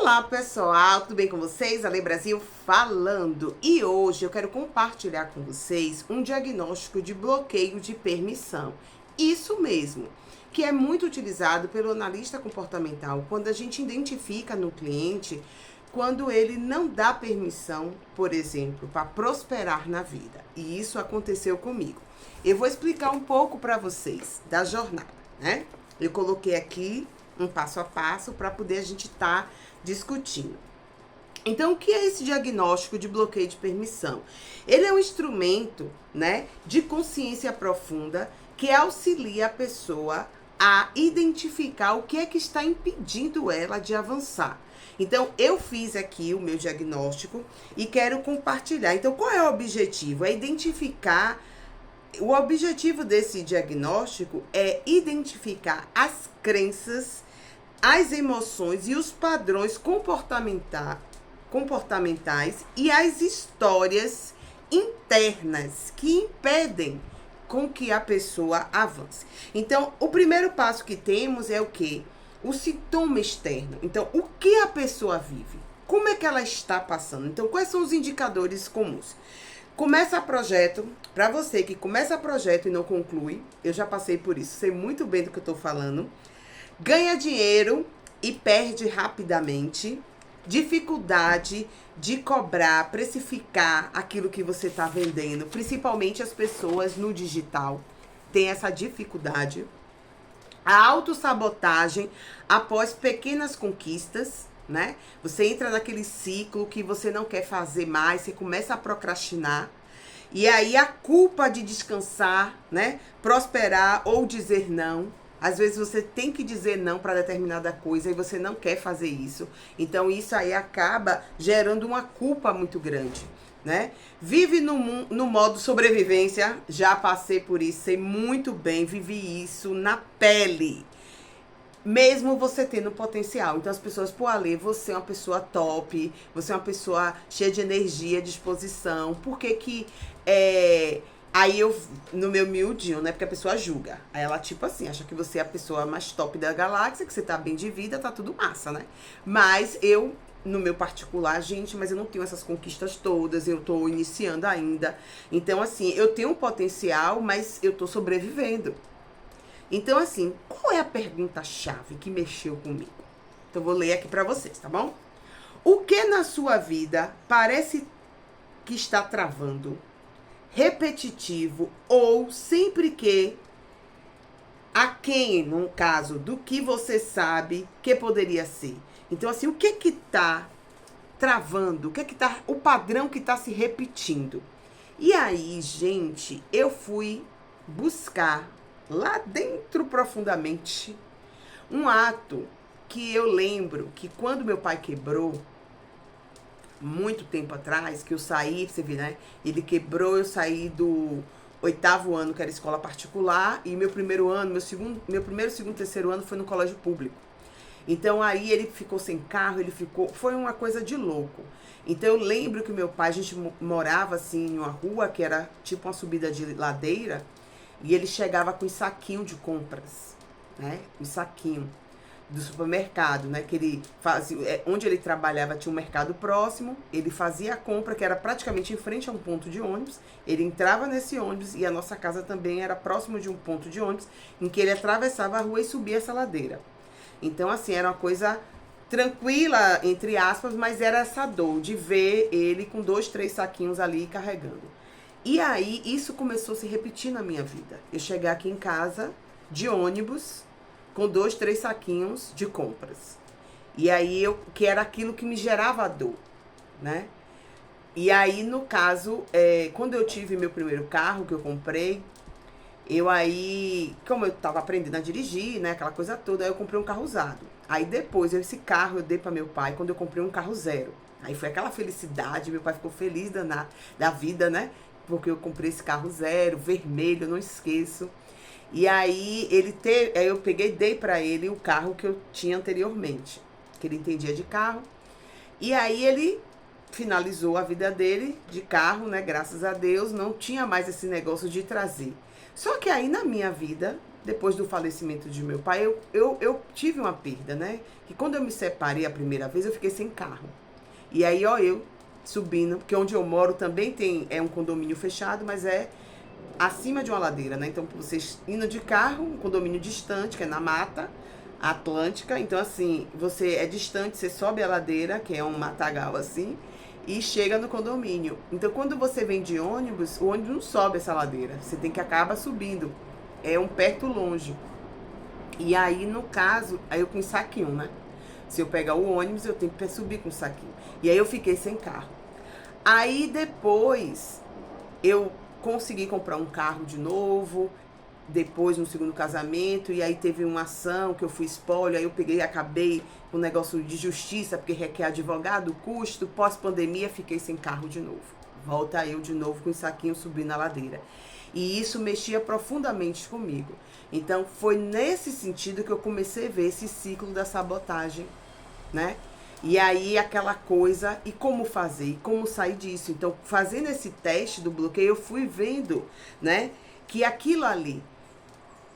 Olá pessoal, tudo bem com vocês? Ale Brasil falando. E hoje eu quero compartilhar com vocês um diagnóstico de bloqueio de permissão. Isso mesmo, que é muito utilizado pelo analista comportamental quando a gente identifica no cliente quando ele não dá permissão, por exemplo, para prosperar na vida. E isso aconteceu comigo. Eu vou explicar um pouco para vocês da jornada, né? Eu coloquei aqui um passo a passo para poder a gente estar discutindo. Então, o que é esse diagnóstico de bloqueio de permissão? Ele é um instrumento, né, de consciência profunda que auxilia a pessoa a identificar o que é que está impedindo ela de avançar. Então, eu fiz aqui o meu diagnóstico e quero compartilhar. Então, qual é o objetivo? É identificar. O objetivo desse diagnóstico é identificar as crenças, as emoções e os padrões comportamentais e as histórias internas que impedem com que a pessoa avance. Então, o primeiro passo que temos é o quê? O sintoma externo. Então, o que a pessoa vive? Como é que ela está passando? Então, quais são os indicadores comuns? Começa projeto, para você que começa projeto e não conclui, eu já passei por isso, sei muito bem do que eu estou falando. Ganha dinheiro e perde rapidamente. Dificuldade de cobrar, precificar aquilo que você está vendendo. Principalmente as pessoas no digital têm essa dificuldade. A autossabotagem após pequenas conquistas, né? Você entra naquele ciclo que você não quer fazer mais, você começa a procrastinar. E aí a culpa de descansar, né? Prosperar ou dizer não. Às vezes você tem que dizer não para determinada coisa e você não quer fazer isso. Então isso aí acaba gerando uma culpa muito grande, né? Vive no modo sobrevivência. Já passei por isso, sei muito bem, vivi isso na pele. Mesmo você tendo potencial. Então as pessoas, pô, Ale, você é uma pessoa top, você é uma pessoa cheia de energia, disposição. Por que que Aí eu, no meu miudinho, né? Porque a pessoa julga. Aí ela, tipo assim, acha que você é a pessoa mais top da galáxia, que você tá bem de vida, tá tudo massa, né? Mas eu, no meu particular, gente, mas eu não tenho essas conquistas todas, eu tô iniciando ainda. Então, assim, eu tenho um potencial, mas eu tô sobrevivendo. Então, assim, qual é a pergunta-chave que mexeu comigo? Então, eu vou ler aqui pra vocês, tá bom? O que na sua vida parece que está travando, repetitivo ou sempre que aquém, no caso, do que você sabe que poderia ser? Então, assim, o que que tá travando? O que que tá, o padrão que tá se repetindo? E aí, gente, eu fui buscar lá dentro profundamente um ato que eu lembro que quando meu pai quebrou, muito tempo atrás, que eu saí, você vê, né? Ele quebrou, eu saí do 8º ano, que era escola particular, e meu primeiro ano, meu primeiro, segundo, terceiro ano foi no colégio público. Então aí ele ficou sem carro, foi uma coisa de louco. Então eu lembro que meu pai, a gente morava assim em uma rua que era tipo uma subida de ladeira, e ele chegava com um saquinho de compras, né? Um saquinho do supermercado, né? Que ele fazia, onde ele trabalhava tinha um mercado próximo, ele fazia a compra, que era praticamente em frente a um ponto de ônibus, ele entrava nesse ônibus e a nossa casa também era próximo de um ponto de ônibus, em que ele atravessava a rua e subia essa ladeira. Então, assim, era uma coisa tranquila, entre aspas, mas era essa dor de ver ele com 2, 3 saquinhos ali carregando. E aí, isso começou a se repetir na minha vida. Eu chegar aqui em casa, de ônibus, com 2, 3 saquinhos de compras. E aí, que era aquilo que me gerava dor, né? E aí, no caso, quando eu tive meu primeiro carro, que eu comprei, como eu tava aprendendo a dirigir, né, aquela coisa toda, aí eu comprei um carro usado. Aí depois, esse carro eu dei para meu pai quando eu comprei um carro zero. Aí foi aquela felicidade, meu pai ficou feliz da vida, né? Porque eu comprei esse carro zero, vermelho, eu não esqueço. E aí aí eu peguei e dei pra ele o carro que eu tinha anteriormente, que ele entendia de carro. E aí ele finalizou a vida dele de carro, né? Graças a Deus, não tinha mais esse negócio de trazer. Só que aí na minha vida depois do falecimento de meu pai, eu tive uma perda, né? Que quando eu me separei a primeira vez, eu fiquei sem carro. E aí, ó, eu subindo, porque onde eu moro também é um condomínio fechado, mas é acima de uma ladeira, né? Então, vocês indo de carro, um condomínio distante, que é na Mata Atlântica. Então, assim, você é distante, você sobe a ladeira, que é um matagal assim, e chega no condomínio. Então, quando você vem de ônibus, o ônibus não sobe essa ladeira. Você tem que acabar subindo. É um perto longe. E aí, no caso, aí eu com um saquinho, né? Se eu pegar o ônibus, eu tenho que subir com um saquinho. E aí eu fiquei sem carro. Aí depois eu consegui comprar um carro de novo, depois no segundo casamento, e aí teve uma ação que eu fui espólio, aí eu peguei e acabei com um negócio de justiça, porque requer advogado, custo, pós-pandemia, fiquei sem carro de novo. Volta eu de novo com o saquinho subindo a ladeira. E isso mexia profundamente comigo. Então foi nesse sentido que eu comecei a ver esse ciclo da sabotagem, né? E aí aquela coisa, e como fazer, e como sair disso. Então, fazendo esse teste do bloqueio, eu fui vendo, né, que aquilo ali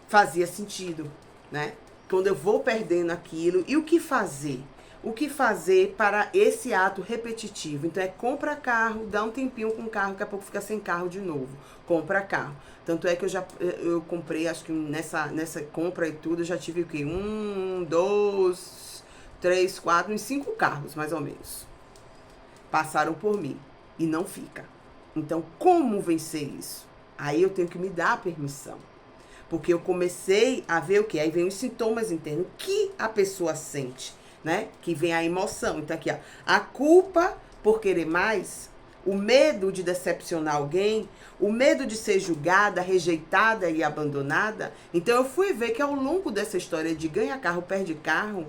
fazia sentido, né? Quando eu vou perdendo aquilo, e o que fazer? O que fazer para esse ato repetitivo? Então, compra carro, dá um tempinho com o carro, daqui a pouco fica sem carro de novo. Compra carro. Tanto é que eu comprei, acho que nessa compra e tudo, eu já tive o quê? 1, 2... 3, 4, uns 5 carros, mais ou menos. Passaram por mim. E não fica. Então, como vencer isso? Aí eu tenho que me dar a permissão. Porque eu comecei a ver o quê? Aí vem os sintomas internos. O que a pessoa sente, né? Que vem a emoção. Então, aqui, ó. A culpa por querer mais, o medo de decepcionar alguém, o medo de ser julgada, rejeitada e abandonada. Então, eu fui ver que ao longo dessa história de ganha carro, perde carro,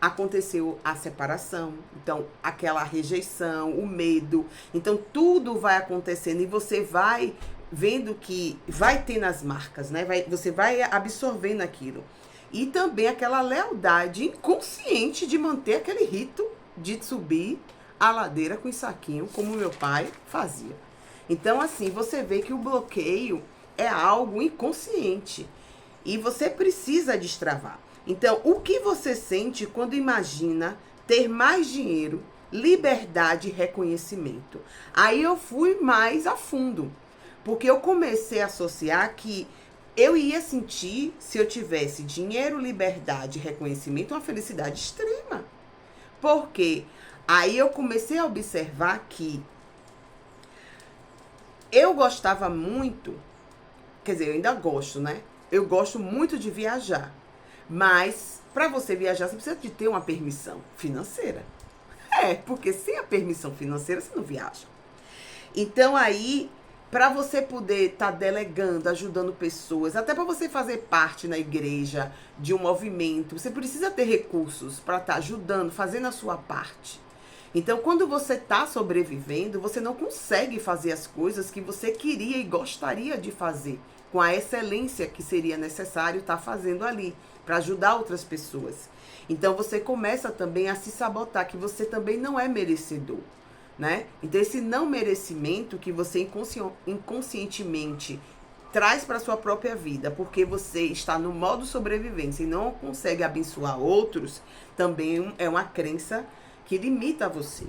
aconteceu a separação, então aquela rejeição, o medo, então tudo vai acontecendo e você vai vendo que vai tendo as marcas, né? Você vai absorvendo aquilo. E também aquela lealdade inconsciente de manter aquele rito de subir a ladeira com o saquinho, como meu pai fazia. Então, assim, você vê que o bloqueio é algo inconsciente e você precisa destravar. Então, o que você sente quando imagina ter mais dinheiro, liberdade e reconhecimento? Aí eu fui mais a fundo, porque eu comecei a associar que eu ia sentir, se eu tivesse dinheiro, liberdade e reconhecimento, uma felicidade extrema. Porque aí eu comecei a observar que eu gostava muito, quer dizer, eu ainda gosto, né? Eu gosto muito de viajar. Mas, para você viajar, você precisa de ter uma permissão financeira. Porque sem a permissão financeira, você não viaja. Então, aí, para você poder estar delegando, ajudando pessoas, até para você fazer parte na igreja de um movimento, você precisa ter recursos para estar ajudando, fazendo a sua parte. Então, quando você está sobrevivendo, você não consegue fazer as coisas que você queria e gostaria de fazer, com a excelência que seria necessário estar fazendo ali, para ajudar outras pessoas. Então você começa também a se sabotar, que você também não é merecedor, né? Então esse não merecimento que você inconscientemente traz para sua própria vida, porque você está no modo sobrevivência e não consegue abençoar outros, também é uma crença que limita você.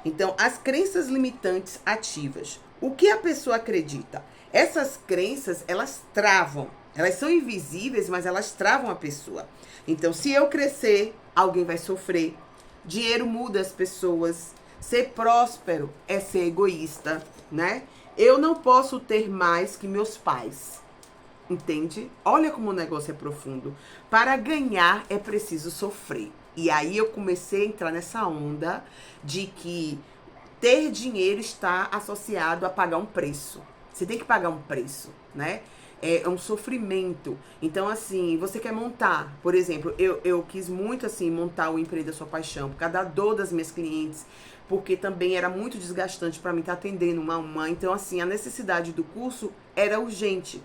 Então, as crenças limitantes ativas. O que a pessoa acredita? Essas crenças, elas travam. Elas são invisíveis, mas elas travam a pessoa. Então, se eu crescer, alguém vai sofrer. Dinheiro muda as pessoas. Ser próspero é ser egoísta, né? Eu não posso ter mais que meus pais. Entende? Olha como o negócio é profundo. Para ganhar é preciso sofrer. E aí eu comecei a entrar nessa onda de que ter dinheiro está associado a pagar um preço. Você tem que pagar um preço, né? É um sofrimento. Então, assim, você quer montar, por exemplo, eu quis muito, assim, montar o Empreenda Sua Paixão, por causa da dor das minhas clientes, porque também era muito desgastante para mim estar atendendo uma a uma. Então, assim, a necessidade do curso era urgente.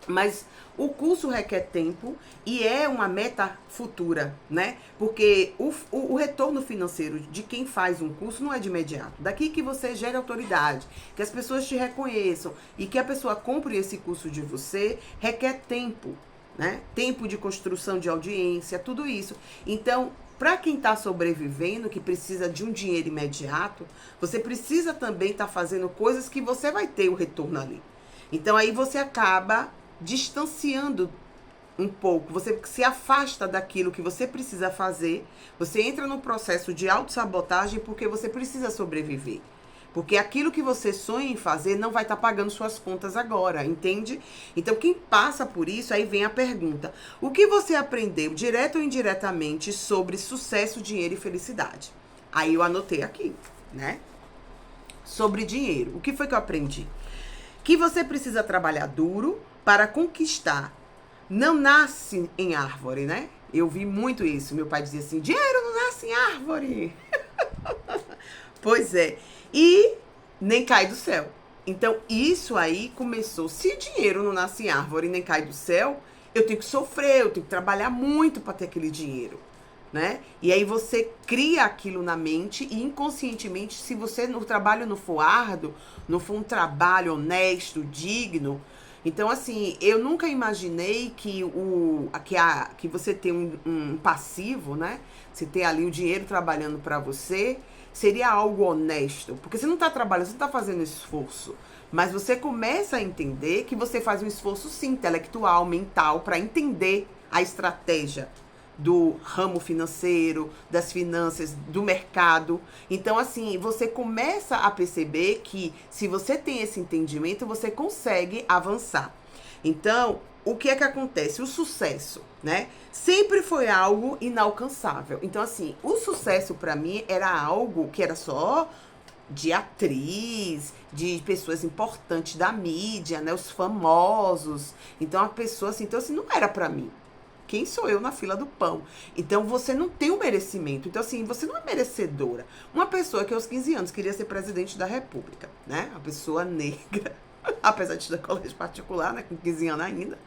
Mas o curso requer tempo e é uma meta futura, né? Porque o retorno financeiro de quem faz um curso não é de imediato. Daqui que você gere autoridade, que as pessoas te reconheçam e que a pessoa compre esse curso de você, requer tempo. né? Tempo de construção de audiência, tudo isso. Então, para quem está sobrevivendo, que precisa de um dinheiro imediato, você precisa também estar fazendo coisas que você vai ter o retorno ali. Então, aí você acaba distanciando um pouco, você se afasta daquilo que você precisa fazer, você entra num processo de autossabotagem porque você precisa sobreviver. Porque aquilo que você sonha em fazer não vai estar pagando suas contas agora, entende? Então, quem passa por isso, aí vem a pergunta. O que você aprendeu, direto ou indiretamente, sobre sucesso, dinheiro e felicidade? Aí eu anotei aqui, né? Sobre dinheiro. O que foi que eu aprendi? Que você precisa trabalhar duro para conquistar. Não nasce em árvore, né? Eu vi muito isso. Meu pai dizia assim, dinheiro não nasce em árvore. Pois é. E nem cai do céu. Então, isso aí começou. Se dinheiro não nasce em árvore e nem cai do céu, eu tenho que sofrer, eu tenho que trabalhar muito para ter aquele dinheiro, né? E aí você cria aquilo na mente e inconscientemente, se você no trabalho não for árduo, não for um trabalho honesto, digno. Então, assim, eu nunca imaginei que você ter um passivo, né? Você ter ali o dinheiro trabalhando para você, seria algo honesto. Porque você não está trabalhando, você não está fazendo esforço. Mas você começa a entender que você faz um esforço, sim, intelectual, mental, para entender a estratégia do ramo financeiro, das finanças, do mercado. Então, assim, você começa a perceber que se você tem esse entendimento, você consegue avançar. Então, o que é que acontece? O sucesso, né? Sempre foi algo inalcançável. Então, assim, o sucesso para mim era algo que era só de atriz, de pessoas importantes da mídia, né? Os famosos. Então, a pessoa assim, não era para mim. Quem sou eu na fila do pão? Então, você não tem o merecimento. Então, assim, você não é merecedora. Uma pessoa que aos 15 anos queria ser presidente da República, né? Uma pessoa negra, apesar de estudar colégio particular, né? Com 15 anos ainda.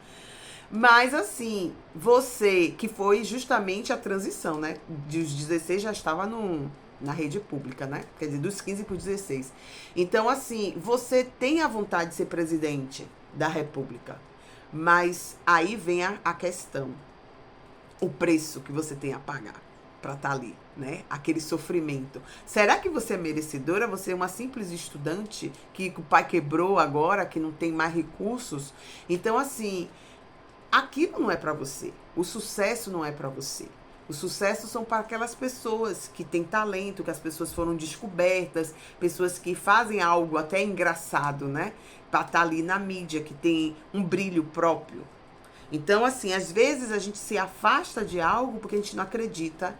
Mas, assim, você, que foi justamente a transição, né? Dos 16 já estava na rede pública, né? Quer dizer, dos 15 para os 16. Então, assim, você tem a vontade de ser presidente da República. Mas aí vem a questão. O preço que você tem a pagar para estar ali, né? Aquele sofrimento. Será que você é merecedora? Você é uma simples estudante que o pai quebrou agora, que não tem mais recursos? Então, assim, aquilo não é para você. O sucesso não é para você. O sucesso são para aquelas pessoas que têm talento, que as pessoas foram descobertas, pessoas que fazem algo até engraçado, né? Para estar ali na mídia, que tem um brilho próprio. Então, assim, às vezes a gente se afasta de algo porque a gente não acredita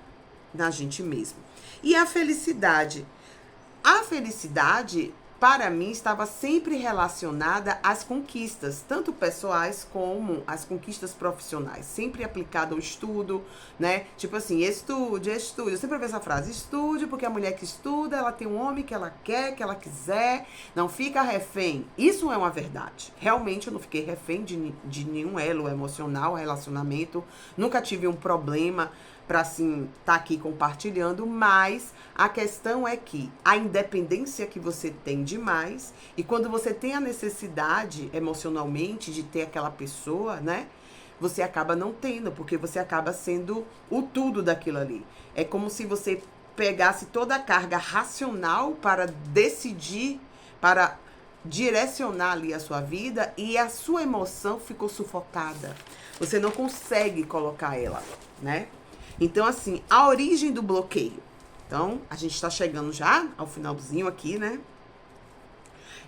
na gente mesmo. E a felicidade? A felicidade, para mim, estava sempre relacionada às conquistas, tanto pessoais como às conquistas profissionais, sempre aplicada ao estudo, né? Tipo assim, estude. Eu sempre vejo essa frase, estude, porque a mulher que estuda, ela tem um homem que ela quer, que ela quiser, não fica refém. Isso é uma verdade. Realmente eu não fiquei refém de nenhum elo emocional, relacionamento, nunca tive um problema para assim estar aqui compartilhando, mas a questão é que a independência que você tem demais, e quando você tem a necessidade emocionalmente de ter aquela pessoa, né? Você acaba não tendo, porque você acaba sendo o tudo daquilo ali. É como se você pegasse toda a carga racional para decidir, para direcionar ali a sua vida, e a sua emoção ficou sufocada. Você não consegue colocar ela, né? Então, assim, a origem do bloqueio. Então, a gente está chegando já ao finalzinho aqui, né?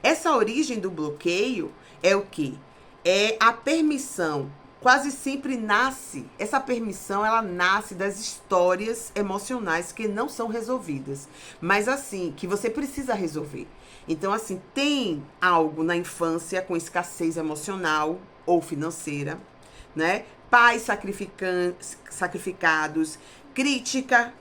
Essa origem do bloqueio é o quê? É a permissão. Quase sempre nasce, essa permissão, ela nasce das histórias emocionais que não são resolvidas. Mas, assim, que você precisa resolver. Então, assim, tem algo na infância com escassez emocional ou financeira, né? Pais sacrificados, crítica,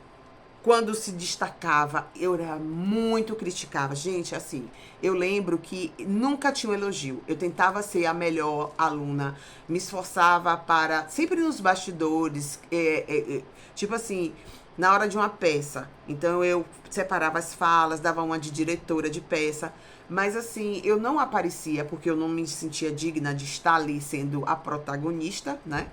quando se destacava, eu era muito criticava. Gente, assim, eu lembro que nunca tinha um elogio. Eu tentava ser a melhor aluna, me esforçava para, sempre nos bastidores, tipo assim, na hora de uma peça. Então eu separava as falas, dava uma de diretora de peça. Mas assim, eu não aparecia porque eu não me sentia digna de estar ali sendo a protagonista, né?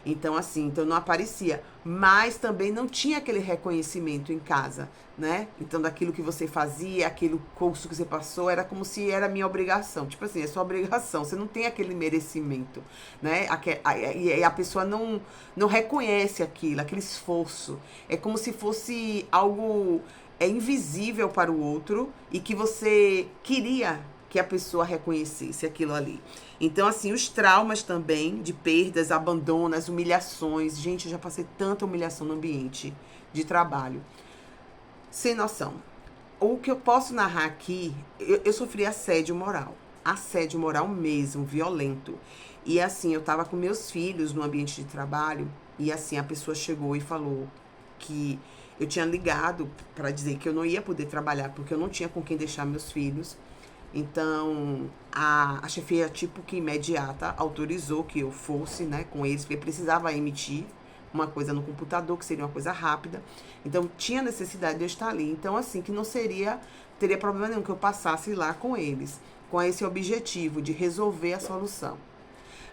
Então, assim, então eu não aparecia. Mas também não tinha aquele reconhecimento em casa, né? Então, daquilo que você fazia, aquele curso que você passou, era como se era minha obrigação. Tipo assim, é sua obrigação. Você não tem aquele merecimento, né? E a pessoa não reconhece aquilo, aquele esforço. É como se fosse algo invisível para o outro e que você queria que a pessoa reconhecesse aquilo ali. Então, assim, os traumas também de perdas, abandonos, humilhações. Gente, eu já passei tanta humilhação no ambiente de trabalho. Sem noção. O que eu posso narrar aqui, eu sofri assédio moral. Assédio moral mesmo, violento. E assim, eu tava com meus filhos no ambiente de trabalho e assim, a pessoa chegou e falou que eu tinha ligado para dizer que eu não ia poder trabalhar porque eu não tinha com quem deixar meus filhos. Então, a chefia, tipo que imediata, autorizou que eu fosse, né, com eles, porque precisava emitir uma coisa no computador, que seria uma coisa rápida. Então, tinha necessidade de eu estar ali. Então, assim, que não teria problema nenhum que eu passasse lá com eles, com esse objetivo de resolver a solução.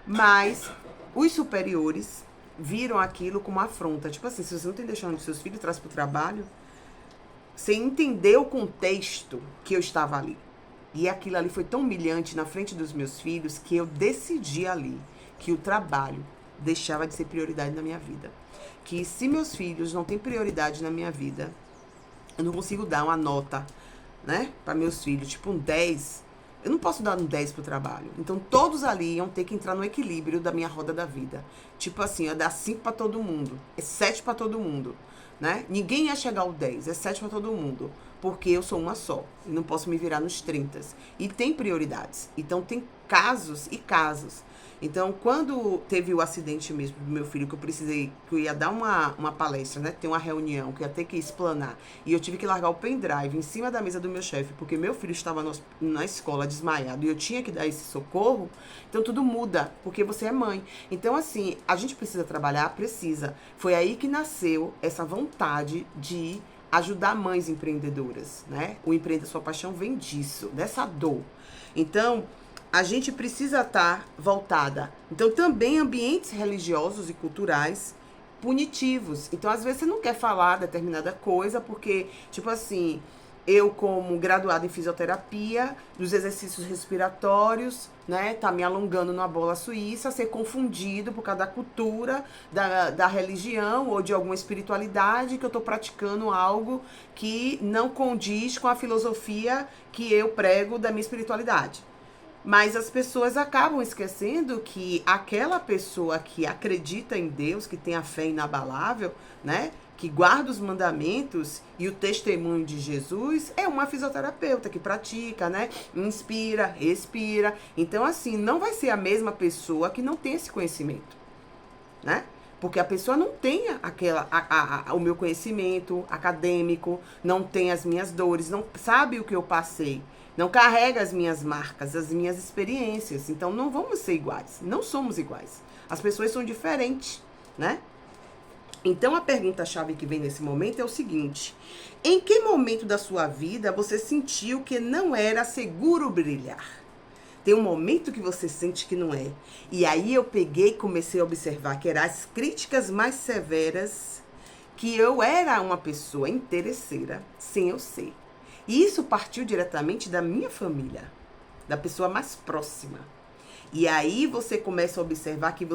Mas, os superiores viram aquilo como afronta. Tipo assim, se você não tem deixando seus filhos, traz para o trabalho, você entendeu o contexto que eu estava ali. E aquilo ali foi tão humilhante na frente dos meus filhos que eu decidi ali que o trabalho deixava de ser prioridade na minha vida. Que se meus filhos não têm prioridade na minha vida, eu não consigo dar uma nota, né, para meus filhos, tipo um 10. Eu não posso dar um 10 pro trabalho. Então todos ali iam ter que entrar no equilíbrio da minha roda da vida. Tipo assim, eu dar 5 para todo mundo, é 7 para todo mundo, né? Ninguém ia chegar ao 10, é 7 para todo mundo. Porque eu sou uma só e não posso me virar nos 30. E tem prioridades. Então, tem casos e casos. Então, quando teve o acidente mesmo do meu filho, que eu ia dar uma palestra, né? Ter uma reunião, que ia ter que explanar. E eu tive que largar o pendrive em cima da mesa do meu chefe, porque meu filho estava na escola desmaiado e eu tinha que dar esse socorro. Então, tudo muda, porque você é mãe. Então, assim, a gente precisa trabalhar? Precisa. Foi aí que nasceu essa vontade de ajudar mães empreendedoras, né? O Empreenda Sua Paixão vem disso, dessa dor. Então, a gente precisa estar voltada. Então, também ambientes religiosos e culturais punitivos. Então, às vezes, você não quer falar determinada coisa porque, tipo assim, eu como graduada em fisioterapia, dos exercícios respiratórios, né, tá me alongando numa bola suíça, ser confundido por causa da cultura, da religião ou de alguma espiritualidade, que eu tô praticando algo que não condiz com a filosofia que eu prego da minha espiritualidade. Mas as pessoas acabam esquecendo que aquela pessoa que acredita em Deus, que tem a fé inabalável, né? Que guarda os mandamentos e o testemunho de Jesus, é uma fisioterapeuta que pratica, né? Inspira, respira. Então, assim, não vai ser a mesma pessoa que não tem esse conhecimento, né? Porque a pessoa não tem o meu conhecimento acadêmico, não tem as minhas dores, não sabe o que eu passei. Não carrega as minhas marcas, as minhas experiências. Então, não vamos ser iguais. Não somos iguais. As pessoas são diferentes, né? Então, a pergunta-chave que vem nesse momento é o seguinte. Em que momento da sua vida você sentiu que não era seguro brilhar? Tem um momento que você sente que não é. E aí eu peguei e comecei a observar que eram as críticas mais severas, que eu era uma pessoa interesseira, sem eu ser. E isso partiu diretamente da minha família, da pessoa mais próxima. E aí você começa a observar que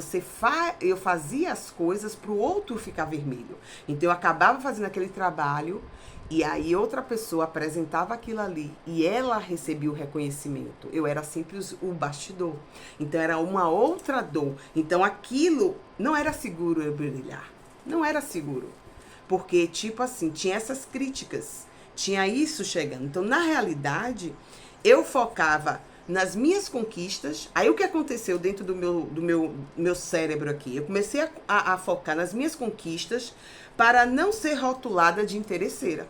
eu fazia as coisas para o outro ficar vermelho. Então eu acabava fazendo aquele trabalho e aí outra pessoa apresentava aquilo ali e ela recebia o reconhecimento. Eu era sempre o bastidor. Então era uma outra dor. Então aquilo não era seguro eu brilhar. Não era seguro. Porque, tipo assim, tinha essas críticas. Tinha isso chegando. Então, na realidade, eu focava nas minhas conquistas. Aí, o que aconteceu dentro do meu cérebro aqui? Eu comecei a focar nas minhas conquistas para não ser rotulada de interesseira.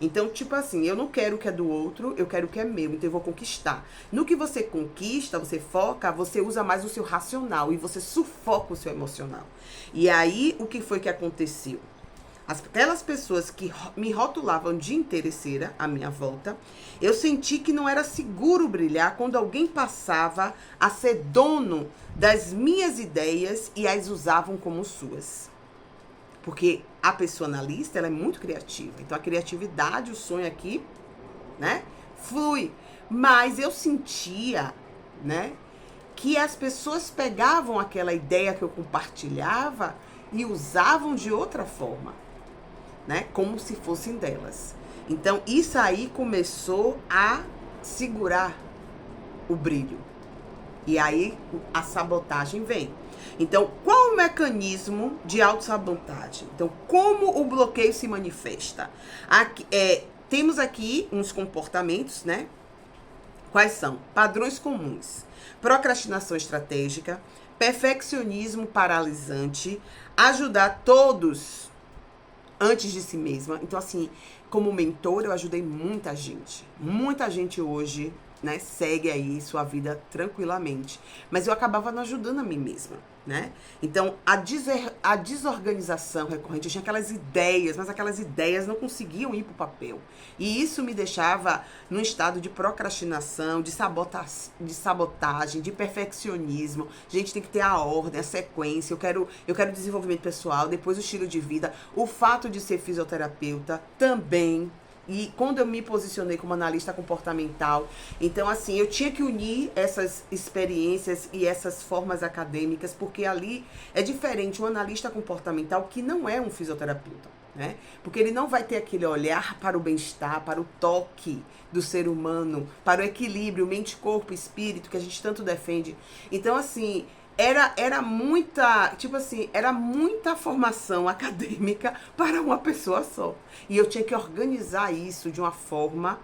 Então, tipo assim, eu não quero o que é do outro, eu quero o que é meu, então eu vou conquistar. No que você conquista, você foca, você usa mais o seu racional e você sufoca o seu emocional. E aí, o que foi que aconteceu? Aquelas pessoas que me rotulavam de interesseira à minha volta, eu senti que não era seguro brilhar quando alguém passava a ser dono das minhas ideias e as usavam como suas. Porque a pessoa analista, ela é muito criativa. Então, a criatividade, o sonho aqui, né, flui. Mas eu sentia, né, que as pessoas pegavam aquela ideia que eu compartilhava e usavam de outra forma, né, como se fossem delas. Então, isso aí começou a segurar o brilho. E aí, a sabotagem vem. Então, qual o mecanismo de autossabotagem? Então, como o bloqueio se manifesta? Aqui, temos aqui uns comportamentos, né? Quais são? Padrões comuns. Procrastinação estratégica, perfeccionismo paralisante, ajudar todos antes de si mesma. Então, assim, como mentor, eu ajudei muita gente. Muita gente hoje, né, segue aí sua vida tranquilamente. Mas eu acabava não ajudando a mim mesma, né? Então, a desorganização recorrente, eu tinha aquelas ideias, mas aquelas ideias não conseguiam ir pro papel. E isso me deixava num estado de procrastinação, de sabotagem, de perfeccionismo. Gente, tem que ter a ordem, a sequência. Eu quero desenvolvimento pessoal, depois o estilo de vida. O fato de ser fisioterapeuta também. E quando eu me posicionei como analista comportamental, então assim, eu tinha que unir essas experiências e essas formas acadêmicas, porque ali é diferente um analista comportamental que não é um fisioterapeuta, né? Porque ele não vai ter aquele olhar para o bem-estar, para o toque do ser humano, para o equilíbrio, mente, corpo, espírito, que a gente tanto defende. Então assim, era muita, tipo assim, era muita formação acadêmica para uma pessoa só. E eu tinha que organizar isso de uma forma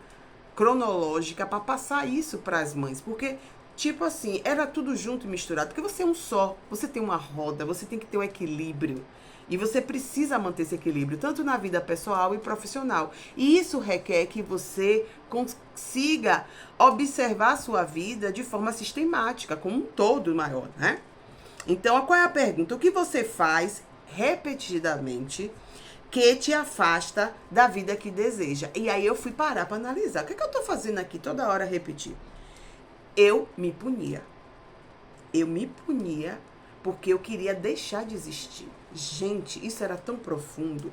cronológica para passar isso para as mães. Porque, tipo assim, era tudo junto e misturado. Porque você é um só, você tem uma roda, você tem que ter um equilíbrio. E você precisa manter esse equilíbrio, tanto na vida pessoal e profissional. E isso requer que você consiga observar a sua vida de forma sistemática, como um todo maior, né? Então, qual é a pergunta? O que você faz repetidamente que te afasta da vida que deseja? E aí eu fui parar para analisar. O que é que eu tô fazendo aqui toda hora repetir? Eu me punia. Eu me punia porque eu queria deixar de existir. Gente, isso era tão profundo.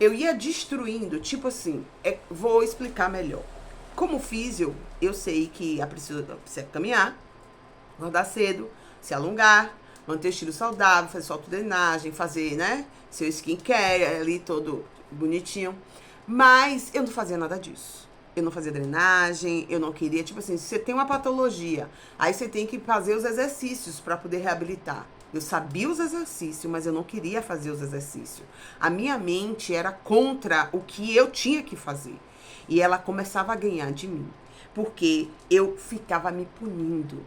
Eu ia destruindo, tipo assim, vou explicar melhor. Como físio, eu sei que precisa caminhar, acordar cedo, se alongar, manter o estilo saudável, fazer sua autodrenagem, fazer, né, seu skincare ali todo bonitinho. Mas eu não fazia nada disso. Eu não fazia drenagem, eu não queria, tipo assim, se você tem uma patologia, aí você tem que fazer os exercícios para poder reabilitar. Eu sabia os exercícios, mas eu não queria fazer os exercícios. A minha mente era contra o que eu tinha que fazer. E ela começava a ganhar de mim, porque eu ficava me punindo.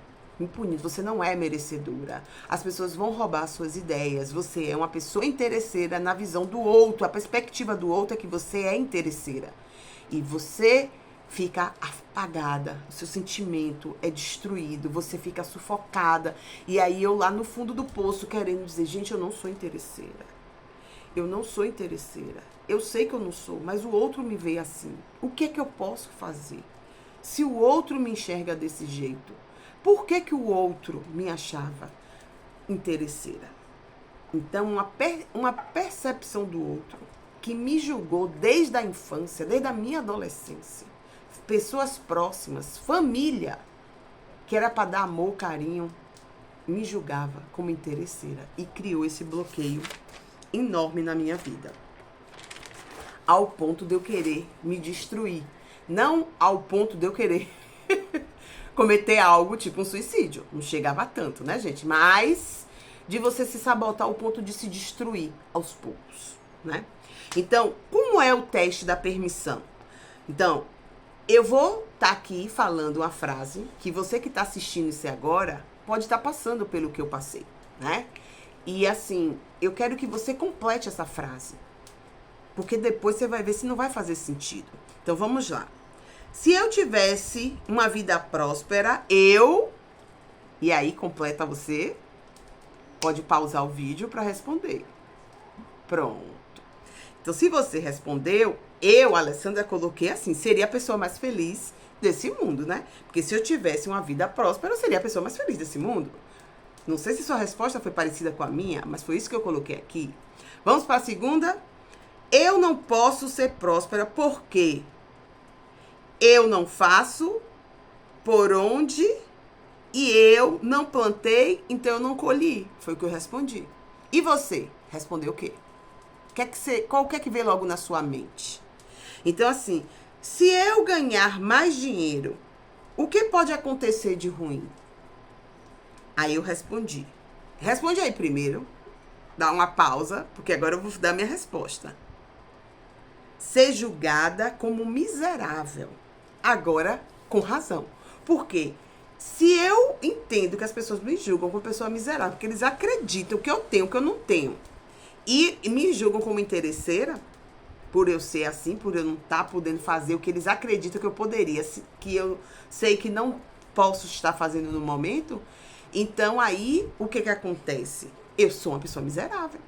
Você não é merecedora. As pessoas vão roubar suas ideias. Você é uma pessoa interesseira na visão do outro. A perspectiva do outro é que você é interesseira. E você fica apagada. O seu sentimento é destruído. Você fica sufocada. E aí eu lá no fundo do poço querendo dizer, gente, eu não sou interesseira. Eu não sou interesseira. Eu sei que eu não sou, mas o outro me vê assim. O que é que eu posso fazer? Se o outro me enxerga desse jeito, por que que o outro me achava interesseira? Então, uma percepção do outro que me julgou desde a infância, desde a minha adolescência. Pessoas próximas, família, que era para dar amor, carinho, me julgava como interesseira e criou esse bloqueio enorme na minha vida. Ao ponto de eu querer me destruir. Não ao ponto de eu querer cometer algo tipo um suicídio. Não chegava tanto, né, gente? Mas de você se sabotar ao ponto de se destruir aos poucos, né? Então, como é o teste da permissão? Então, eu vou estar aqui falando uma frase que você que está assistindo isso agora pode estar passando pelo que eu passei, né? E assim, eu quero que você complete essa frase, porque depois você vai ver se não vai fazer sentido. Então, vamos lá. Se eu tivesse uma vida próspera, E aí, completa você. Pode pausar o vídeo para responder. Pronto. Então, se você respondeu, eu, Alessandra, coloquei assim, seria a pessoa mais feliz desse mundo, né? Porque se eu tivesse uma vida próspera, eu seria a pessoa mais feliz desse mundo. Não sei se sua resposta foi parecida com a minha, mas foi isso que eu coloquei aqui. Vamos para a segunda. Eu não posso ser próspera porque eu não faço por onde e eu não plantei, então eu não colhi. Foi o que eu respondi. E você? Respondeu o quê? Qual que veio logo na sua mente? Então, assim, se eu ganhar mais dinheiro, o que pode acontecer de ruim? Aí eu respondi. Responde aí primeiro. Dá uma pausa, porque agora eu vou dar minha resposta. Ser julgada como miserável. Agora, com razão. Por quê? Se eu entendo que as pessoas me julgam como pessoa miserável, porque eles acreditam que eu tenho, que eu não tenho, e me julgam como interesseira, por eu ser assim, por eu não estar podendo fazer o que eles acreditam que eu poderia, que eu sei que não posso estar fazendo no momento, então aí o que acontece? Eu sou uma pessoa miserável.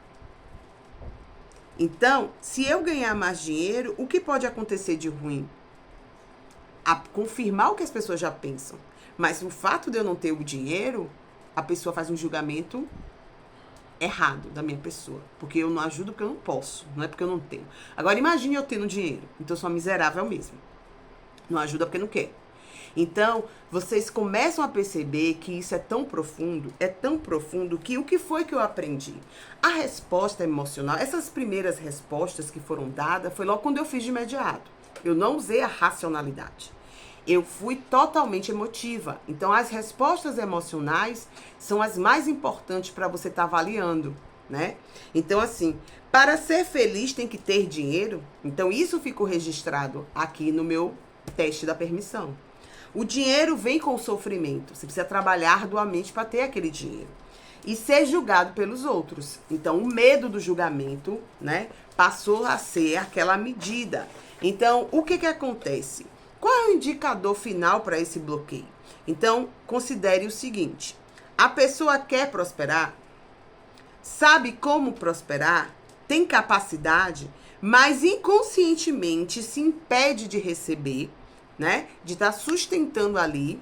Então, se eu ganhar mais dinheiro, o que pode acontecer de ruim? A confirmar o que as pessoas já pensam. Mas o fato de eu não ter o dinheiro, a pessoa faz um julgamento errado da minha pessoa. Porque eu não ajudo porque eu não posso, não é porque eu não tenho. Agora, imagine eu tendo dinheiro. Então, eu sou uma miserável mesmo. Não ajuda porque não quer. Então, vocês começam a perceber que isso é tão profundo que o que foi que eu aprendi? A resposta emocional, essas primeiras respostas que foram dadas, foi logo quando eu fiz de imediato. Eu não usei a racionalidade. Eu fui totalmente emotiva. Então, as respostas emocionais são as mais importantes para você estar avaliando, né? Então, assim, para ser feliz tem que ter dinheiro. Então, isso ficou registrado aqui no meu teste da permissão. O dinheiro vem com o sofrimento. Você precisa trabalhar arduamente para ter aquele dinheiro. E ser julgado pelos outros. Então, o medo do julgamento, né, passou a ser aquela medida. Então, o que acontece? Qual é o indicador final para esse bloqueio? Então, considere o seguinte. A pessoa quer prosperar, sabe como prosperar, tem capacidade, mas inconscientemente se impede de receber, né? De estar sustentando ali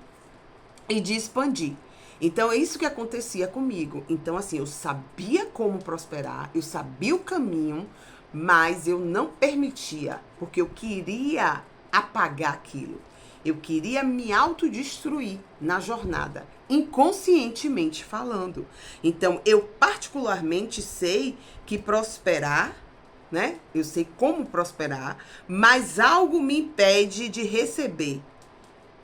e de expandir. Então, é isso que acontecia comigo. Então, assim, eu sabia como prosperar, eu sabia o caminho, mas eu não permitia, porque eu queria apagar aquilo. Eu queria me autodestruir na jornada, inconscientemente falando. Então, eu particularmente sei que prosperar, né? Eu sei como prosperar, mas algo me impede de receber,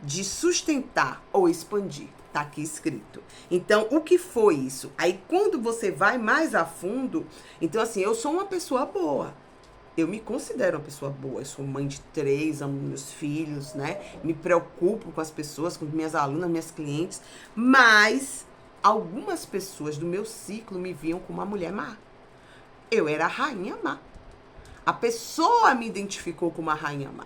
de sustentar ou expandir. Tá aqui escrito. Então, o que foi isso? Aí, quando você vai mais a fundo, então, assim, eu sou uma pessoa boa. Eu me considero uma pessoa boa. Eu sou mãe de 3, amo meus filhos, né? Me preocupo com as pessoas, com minhas alunas, minhas clientes. Mas algumas pessoas do meu ciclo me viam como uma mulher má. Eu era a rainha má. A pessoa me identificou como a rainha má.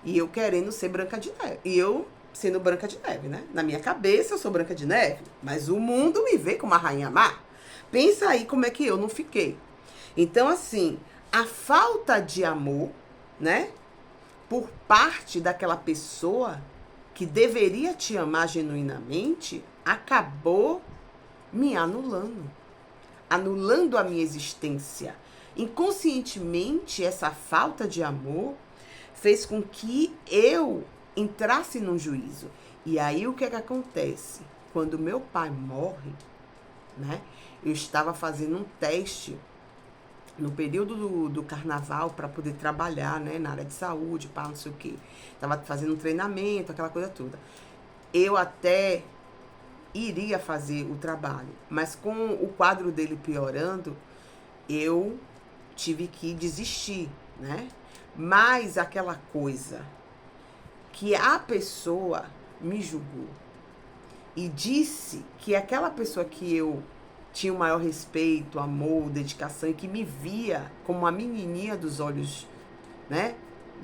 E eu querendo ser Branca de Neve. E eu sendo Branca de Neve, né? Na minha cabeça eu sou Branca de Neve. Mas o mundo me vê como a rainha má. Pensa aí como é que eu não fiquei. Então, assim, a falta de amor, né? Por parte daquela pessoa que deveria te amar genuinamente, acabou me anulando. Anulando a minha existência. Inconscientemente, essa falta de amor fez com que eu entrasse num juízo. E aí, o que acontece? Quando meu pai morre, né? Eu estava fazendo um teste no período do carnaval para poder trabalhar, né? Na área de saúde, para não sei o quê. Estava fazendo um treinamento, aquela coisa toda. Eu até iria fazer o trabalho, mas com o quadro dele piorando, eu tive que desistir, né? Mas aquela coisa que a pessoa me julgou e disse que aquela pessoa que eu tinha o maior respeito, amor, dedicação e que me via como a menininha dos olhos, né?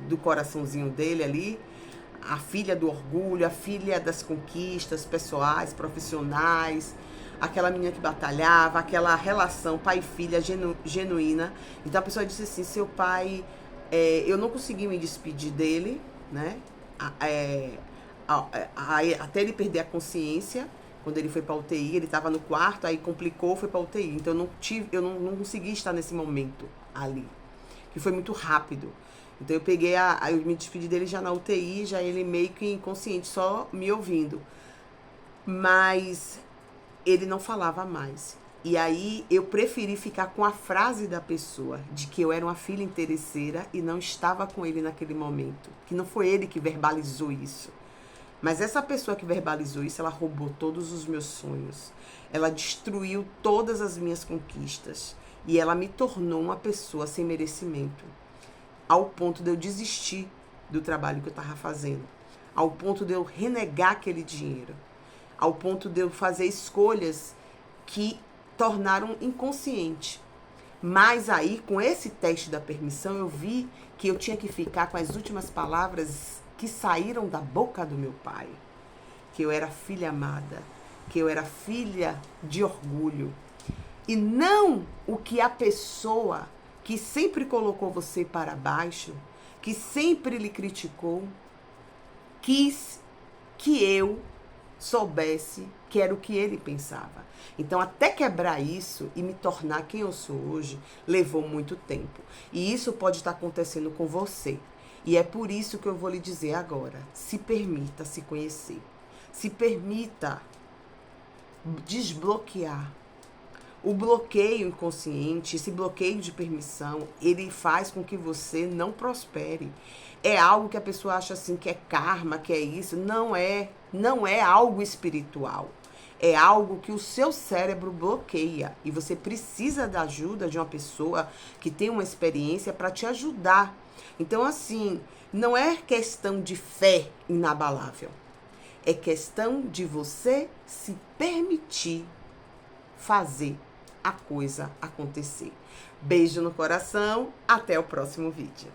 Do coraçãozinho dele ali, a filha do orgulho, a filha das conquistas pessoais, profissionais, aquela menina que batalhava, aquela relação pai e filha genuína. Então a pessoa disse assim, seu pai, eu não consegui me despedir dele, né? Até ele perder a consciência, quando ele foi para UTI, ele estava no quarto, aí complicou, foi para UTI. Então eu não consegui estar nesse momento ali, que foi muito rápido. Então eu me despedi dele já na UTI, já ele meio que inconsciente, só me ouvindo. Mas ele não falava mais. E aí eu preferi ficar com a frase da pessoa, de que eu era uma filha interesseira e não estava com ele naquele momento. Que não foi ele que verbalizou isso. Mas essa pessoa que verbalizou isso, ela roubou todos os meus sonhos. Ela destruiu todas as minhas conquistas. E ela me tornou uma pessoa sem merecimento. Ao ponto de eu desistir do trabalho que eu estava fazendo. Ao ponto de eu renegar aquele dinheiro. Ao ponto de eu fazer escolhas que tornaram inconsciente. Mas aí, com esse teste da permissão, eu vi que eu tinha que ficar com as últimas palavras que saíram da boca do meu pai. Que eu era filha amada, que eu era filha de orgulho. E não o que a pessoa que sempre colocou você para baixo, que sempre lhe criticou, quis que eu soubesse que era o que ele pensava. Então, até quebrar isso e me tornar quem eu sou hoje, levou muito tempo. E isso pode estar acontecendo com você. E é por isso que eu vou lhe dizer agora, se permita se conhecer. Se permita desbloquear. O bloqueio inconsciente, esse bloqueio de permissão, ele faz com que você não prospere. É algo que a pessoa acha assim que é karma, que é isso. Não é. Não é algo espiritual. É algo que o seu cérebro bloqueia. E você precisa da ajuda de uma pessoa que tem uma experiência para te ajudar. Então, assim, não é questão de fé inabalável. É questão de você se permitir fazer a coisa acontecer. Beijo no coração, até o próximo vídeo.